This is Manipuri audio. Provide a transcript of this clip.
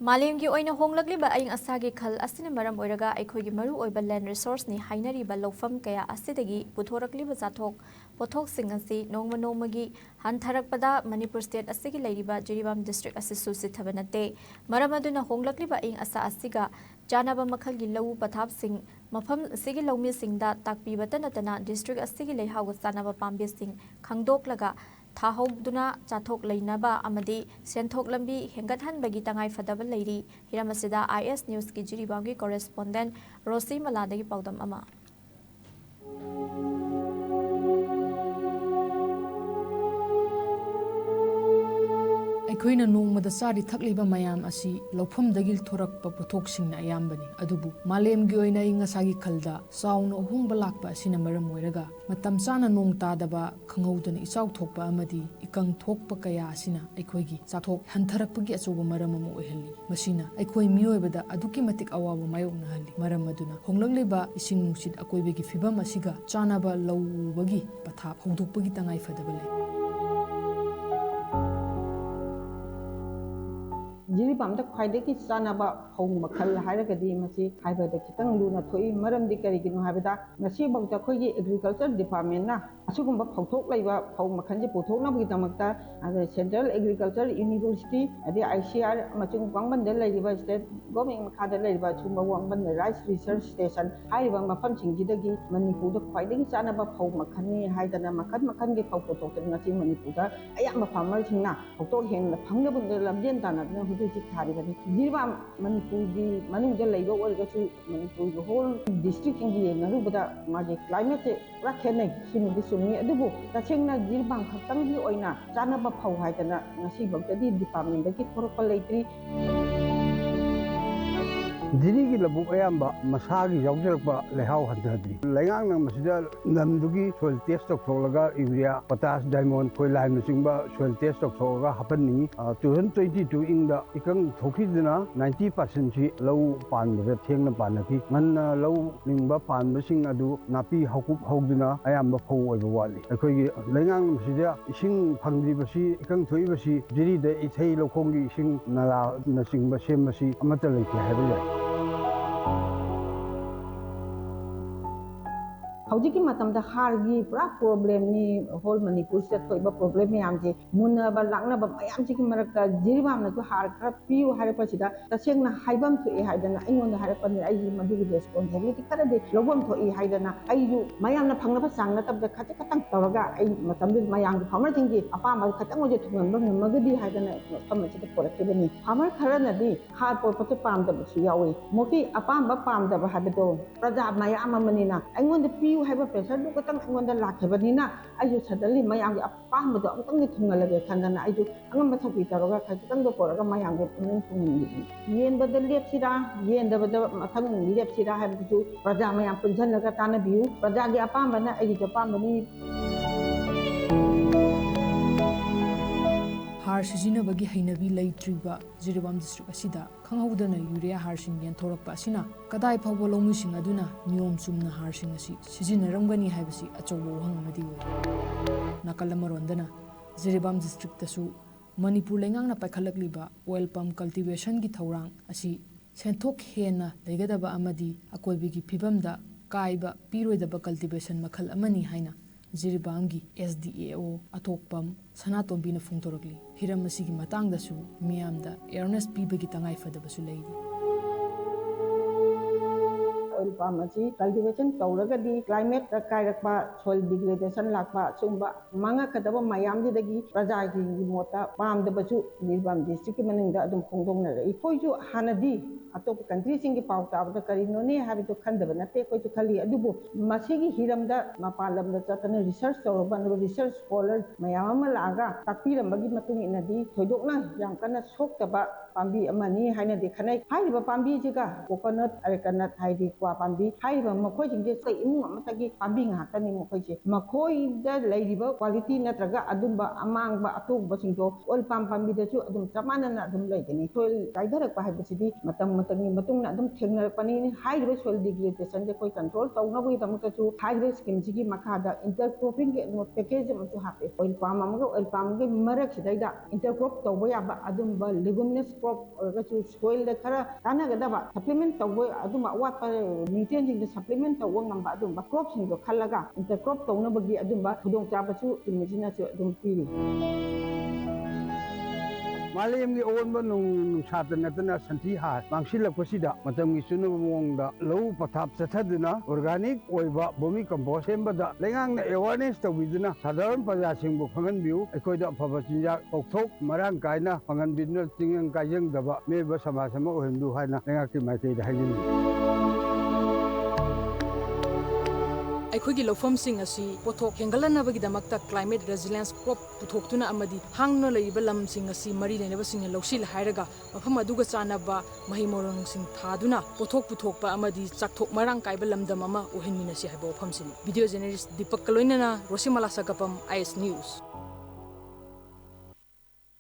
मालेमगी ओइना होंगलक्लिबा अयिंग असागी खल असिना मरम ओइरगा अैखोइगी मरु ओइबा लैंड रिसोर्स नि हाइनरिबा लौफम कया असिदगी पुथोरक्लिबा जाथोक पोथोकसिंग असि नोंगमा नोंगमगी हंथरकपदा मणिपुर स्टेट असिगी लैरिबा जिरीबाम डिस्ट्रिक्ट असिसु सिथबा नते मरम अदुना होंगलक्लिबा अयिंग असा असिगा चानाबा मखलगी लौ पथापसिंग मफम असिगी लौमिसिंगदा ताकपीबता नतना डिस्ट्रिक्ट असिगी लैहाउगा चानाबा पाम्बेसिंग खंगदोकलगा थाहौदुना चाथोक लैनबा अमदी सेंथोक लंबी हेंगतहनबगी तंगाई फदबा लैरी हिरमसिदा IS न्यूज़ की जिरीबांगी कॉरेस्पोंडेंट रोसी मलादगी पाउदम अमा ꯑꯩꯈꯣꯏꯅ ꯅꯣꯡꯃꯗ ꯆꯥꯔꯤ ꯊꯛꯂꯤꯕ ꯃꯌꯥꯝ ꯑꯁꯤ ꯂꯧꯐꯝꯗꯒꯤ ꯊꯣꯔꯛꯄ ꯄꯣꯠꯊꯣꯛꯁꯤꯡꯅ ꯑꯌꯥꯝꯕꯅꯤ ꯑꯗꯨꯕꯨ ꯃꯥꯂꯦꯝꯒꯤ ꯑꯣꯏꯅ ꯑꯏꯪ ꯑꯁꯥꯒꯤ ꯈꯜꯗ ꯆꯥꯎꯅ ꯑꯍꯣꯡꯕ ꯂꯥꯛꯄ ꯑꯁꯤꯅ ꯃꯔꯝ ꯑꯣꯏꯔꯒ ꯃꯇꯝ ꯆꯥꯅ ꯅꯣꯡ ꯇꯥꯗꯕ ꯈꯪꯍꯧꯗꯅ ꯏꯆꯥꯎ ꯊꯣꯛꯄ ꯑꯃꯗꯤ ꯏꯀꯪ ꯊꯣꯛꯄ ꯀꯌꯥ ꯑꯁꯤꯅ ꯑꯩꯈꯣꯏꯒꯤ ꯆꯥꯊꯣꯛ ꯍꯟꯊꯔꯛꯄꯒꯤ ꯑꯆꯧꯕ ꯃꯔꯝ ꯑꯃ ꯑꯣꯏꯍꯜꯂꯤ ꯃꯁꯤꯅ ꯑꯩꯈꯣꯏ ꯃꯤꯑꯣꯏꯕꯗ ꯑꯗꯨꯛꯀꯤ ꯃꯇꯤꯛ ꯑꯋꯥꯕ ꯃꯥꯌꯣꯛꯅꯍꯜꯂꯤ ꯃꯔꯝ ꯑꯗꯨꯅ ꯍꯣꯡꯂꯛꯂꯤꯕ ꯏꯁꯤꯡ ꯅꯨꯡꯁꯤꯠ ꯑꯀꯣꯏꯕꯒꯤ ꯐꯤꯕꯝ ꯑꯁꯤꯒ ꯆꯥꯅꯕ ꯂꯧ ꯎꯕꯒꯤ ꯄꯊꯥꯞ ꯍꯧꯗꯣꯛꯄꯒꯤ ꯇꯉꯥꯏꯐꯗꯕ ꯂꯩ जिरीबामदा ख्वाइदगी चानाबा फौ मखल हाइरगदी मसी हाइबदा खितंग लुना थोई मरमदी करिगिनो हाइबदा ngasi bangta khoigi agriculture department na asugumba phauthok laiba phau makhanje puthoknabgi damakta ade central agriculture university ade ICR amachung wangban da laiba state government makhada laiba chumba wangban rice research station haiba mafam singjidagi manipur da khwaidagi chanaba phau makhani haidana makhan makhan ge phau puthok ngasi manipur da ayam farmer singna phautok hen phangnabun lamjen dana थारीबनी जिरीबा मणिपुरगी मनुंगदा लैबा ओरगसु मणिपुरगी होल डिस्ट्रिक्ट इंगी येंगरुबदा मागे क्लाइमेट से पुरा खेनै सिमुदि सुमि अदुबु तसेंगना जिरीबा खक्तंगी ओइना चानाबा फौ हाइदना ngasi बक्तदी डिपार्टमेंट दगी थोरपा लैत्रि जिरीगी लबुक अयाम्बा मसागी यावजरपा लेहाव हंथद्री लैंगांगना मसिदा लमदुगी सोइल टेस्ट तौथोलगा यूरिया पोटास डायमंड कोइ लाइन नचिंबा सोइल टेस्ट तौथोलगा हपननी 2022 इंगदा इकंग थोखिदना 90% सि लौ पानबदा थेंगना पानकी ngana लौ निंगबा पानबसिंग अदु नापी हकुप हौदुना अयाम्बा फौ ओइबा वाली अखोइगी लैंगांग मसिदा इसिंग फंगदिबसि इकंग थोइबसि जिरीदा इथै लौखोंगी इसिंग नाला नचिंबा सेमसि अमता लैते हाइबा याय हौजिकी मतमदा हारगी पुरा प्रॉब्लम नि होल मणिपुर से थोइबा प्रॉब्लम याम जे मुनबा लांगनबा मयाम जिकी मरका जिरीबाम न हार खरा पियु हारे पछिदा तसेंगना हाइबम थोइ हाइदना अइंगोंदा हारे पनि आइगी मदुगी रेस्पोंसिबिलिटी खरदे लौबम थोइ हाइदना आइजु मयामना फंगनबा सांगना तबदा खते खतंग तवरगा आइ मतमदि मयांग फार्मर जिंगी अपामा खतंग ओजे थुंगनबा नमगदी हाइदना फमचिदा पोरकेबनि फार्मर खरनदी हार पोपते पामदबसु यावे मोकी अपामा पामदबा हाबदो प्रजा मयाम मनिना अइंगोंदा पियु हाइबा प्रेशर दु कतंग अइंगोंदा लाखेबनिना आइजु सडनली मयांग अपामदो अमतंग थुंगलगे खंदना आइजु अंगम थपि तरगा खतंग दो पोरगा मयांग पुनिंग थुंगनि येनबदा लेपसिरा येनदबदा मथंग लेपसिरा हाइबदु प्रजा मयाम पुंझनगा तानबियु प्रजागे अपामबना आइजु अपामबनि हार सिजिनबगी हैनबी लैत्रिबा जिरीबाम डिस्ट्रिक्ट असिदा खंगहौदना यूरिया हारसिंग येंथोरकपा असिना कदाय फावबा लौमिसिंग अदुना नियम चुमना हारसिंग असि सिजिनरंगनी हाइबसि अचौबा वहंग अमदि ओइ नाकल अमरोंदना जिरीबाम डिस्ट्रिक्ट तसु मणिपुर लैंगांगना पाइखलकलिबा ऑयल पम कल्टिवेशन की थौरांग असि सेंथोक हेना लेगदबा अमदि अकोइबिगी फिबमदा काइबा पीरोइदबा कल्टिवेशन मखल अमनी हाइना जिरीबामगी SDAO अथोकपम सनातोंबीना फोंदोरकली हिरम असिगी मतंगदसु मियामदा एयरनेस पीबगी तंगाइफदबसु लैरी ऑयल पाम अछि कल्टिवेशन तौरगदी क्लाइमेट कायरकपा सोइल डिग्रेडेशन लाकपा सुंबा मांगा खदबा मयामदिदगी प्रजागी मोता पामदबसु जिरीबाम डिस्ट्रिक्ट मनिंगदा अदुम फोंदोंनरे इखोइजु हानदी अतोप कंट्री सिंगी पाउ ताबदा करिनोने हाबितो खंदबा नते कोइजु खली अदुबु मसिगी हिरमदा मपालमदा चतन रिसर्च तौरबन रिसर्च स्कॉलर मयाम लागा ताकपिरमबगी मतुंग इनदी थोइदोकना याम कना सोक्तबा पांबी अमनी हाइना देखनै हाइबा पांबी जिगा कोकोनट अरेकनट हाइदि क्वा ꯎ ꯄꯥꯝꯕꯤ ꯍꯥꯏꯔꯤꯕ ꯃꯈꯣꯏꯁꯤꯡꯁꯦ ꯀꯩ ꯏꯃꯨꯡ ꯑꯃꯠꯇꯒꯤ ꯄꯥꯝꯕꯤ ꯉꯥꯛꯇꯅꯤ ꯃꯈꯣꯏꯁꯦ ꯃꯈꯣꯏꯗ ꯂꯩꯔꯤꯕ ꯀ꯭ꯋꯥꯂꯤꯇꯤ ꯅꯠꯇ꯭ꯔꯒ ꯑꯗꯨꯝꯕ ꯑꯃꯥꯡꯕ ꯑꯇꯣꯡꯕꯁꯤꯡꯗꯣ ꯑꯣꯏꯜ ꯄꯥꯝ ꯄꯥꯝꯕꯤꯗꯁꯨ ꯑꯗꯨꯝ ꯆꯞ ꯃꯥꯟꯅꯅ ꯑꯗꯨꯝ ꯂꯩꯒꯅꯤ ꯁꯣꯏꯜ ꯀꯥꯏꯊꯔꯛꯄ ꯍꯥꯏꯕꯁꯤꯗꯤ ꯃꯇꯝꯒꯤ ꯃꯇꯨꯡ ꯑꯗꯨꯝ ꯊꯦꯡꯅꯔꯛꯄꯅꯤ ꯍꯥꯏꯔꯤꯕ ꯁꯣꯏꯜ ꯗꯤꯒ꯭रेडेꯁꯟꯁꯦ ꯑꯩꯈꯣꯏ ꯀꯟꯇ꯭ꯔꯣꯜ ꯇꯧꯅꯕꯒꯤꯗꯃꯛꯇꯁꯨ ꯍꯥꯏꯔꯤꯕ ꯁ꯭ꯀꯤꯝꯁꯤꯒꯤ ꯃꯈꯥꯗ ꯏꯟꯇꯔꯀ꯭ꯔꯣꯄꯤꯡꯒꯤ ꯄꯦꯀꯦꯖ ꯑꯃꯁꯨ ꯍꯥꯞꯄꯦ ꯑꯣꯏꯜ ꯄꯥꯝ ꯑꯃꯒ ꯑꯣꯏꯜ ꯄꯥꯝꯒꯤ ꯃꯔꯛꯁꯤꯗꯩꯗ ꯏꯟꯇꯔꯀ꯭ꯔꯣꯞ ꯇꯧꯕ ꯌꯥꯕ ꯑꯗꯨꯝꯕ ꯂꯤꯒꯨमिꯅꯁ ꯀ꯭ꯔꯣꯞ ꯑꯣꯏꯔꯒꯁꯨ ꯁꯣꯏꯜꯗ ꯈꯔ ꯀꯥꯟꯅꯒꯗꯕ ꯁꯄ꯭ꯂꯤꯃꯦꯟ ꯇꯧꯕ ꯑꯗꯨꯝꯕ ꯑꯋꯥꯠꯄ ꯅ꯭ꯌꯨꯇ꯭ꯔꯤꯌꯦꯟꯁꯤꯡꯗꯣ ꯁꯄ꯭ꯂꯤꯃꯦꯟ ꯇꯧꯕ ꯉꯝꯕ ꯑꯗꯨꯝꯕ ꯀ꯭ꯔꯣꯞꯁꯤꯡꯗꯣ ꯈꯜꯂꯒ ꯏꯟꯇꯔꯀ꯭ꯔꯣꯞ ꯇꯧꯅꯕꯒꯤ ꯑꯗꯨꯝꯕ ꯈꯨꯗꯣꯡꯆꯥꯕꯁꯨ ꯁꯤꯡꯁꯤꯅꯁꯨ ꯑꯗꯨꯝ ꯄꯤꯔꯤ ꯃꯥꯂꯦꯝꯒꯤ ꯑꯑꯣꯟꯕ ꯅꯨꯡꯁꯥꯗ ꯅꯠꯇꯅ ꯁꯟꯊꯤ ꯍꯥꯔ ꯃꯥꯡꯁꯤꯜꯂꯛꯄꯁꯤꯗ ꯃꯇꯝꯒꯤ ꯆꯨꯅꯕ ꯃꯑꯣꯡꯗ ꯂꯧꯎ ꯄꯊꯥꯞ ꯆꯠꯊꯗꯨꯅ ꯑꯣꯔꯒꯥꯅꯤꯛ ꯑꯣꯏꯕ ꯚꯔꯃꯤ ꯀꯝꯄꯣꯁ ꯁꯦꯝꯕꯗ ꯂꯩꯉꯥꯛꯅ ꯑꯦꯋꯥꯔꯅꯦꯁ ꯇꯧꯕꯤꯗꯨꯅ ꯁꯥꯙꯥꯔꯟ ꯄ꯭ꯔꯖꯥꯁꯤꯡꯕꯨ ꯈꯪꯍꯟꯕꯤꯌꯨ ꯑꯩꯈꯣꯏꯗ ꯑꯐꯕ ꯆꯤꯟꯖꯥꯛ ꯄꯣꯠꯊꯣꯛ ꯃꯔꯥꯡ ꯀꯥꯏꯅ ꯐꯪꯍꯟꯕꯤꯗꯨꯅ ꯇꯤꯡꯖꯪ ꯀꯥꯏꯖꯪꯗꯕ ꯃꯤꯑꯣꯏꯕ ꯁꯃꯥꯖ ꯑꯃ ꯑꯣꯏꯍꯟꯕꯤꯌꯨ ꯍꯥꯏꯅ ꯂꯩꯉꯥꯛꯀꯤ ꯃꯥꯏꯀꯩꯗ ꯍꯥꯏꯖꯅꯤꯡꯏ ꯑꯩꯈꯣꯏꯒꯤ ꯂꯧꯐꯝꯁꯤꯡ ꯑꯁꯤ ꯄꯣꯠꯊꯣꯛ ꯍꯦꯟꯒꯠꯍꯟꯅꯕꯒꯤꯗꯃꯛꯇ ꯀ꯭ꯂꯥꯏꯃꯦꯠ ꯔꯦꯖꯤꯂꯦꯟꯁ ꯀ꯭ꯔꯣꯞ ꯄꯨꯊꯣꯛꯇꯨꯅ ꯑꯃꯗꯤ ꯍꯥꯡꯗꯨꯅ ꯂꯩꯔꯤꯕ ꯂꯝꯁꯤꯡ ꯑꯁꯤ ꯃꯔꯤ ꯂꯩꯅꯕꯁꯤꯡꯅ ꯂꯧꯁꯤꯜ ꯍꯥꯏꯔꯒ ꯃꯐꯝ ꯑꯗꯨꯒ ꯆꯥꯟꯅꯕ ꯃꯍꯩ ꯃꯔꯣꯡꯁꯤꯡ ꯊꯥꯗꯨꯅ ꯄꯣꯠꯊꯣꯛ ꯄꯨꯊꯣꯛꯄ ꯑꯃꯗꯤ ꯆꯥꯛꯊꯣꯛ ꯃꯔꯥꯡ ꯀꯥꯏꯕ ꯂꯝꯗꯝ ꯑꯃ ꯑꯣꯏꯍꯟꯃꯤꯟꯅꯁꯤ ꯍꯥꯏꯕ ꯋꯥꯐꯝꯁꯤꯅꯤ ꯚꯤꯗꯤꯑꯣ ꯖꯔꯅꯦꯂꯤꯁꯠ ꯗꯤꯄꯛꯀ ꯂꯣꯏꯅꯅ ꯔꯣꯁꯤꯃꯂꯥ ꯁꯒꯄꯝ IS ꯅ꯭ꯌꯨꯁ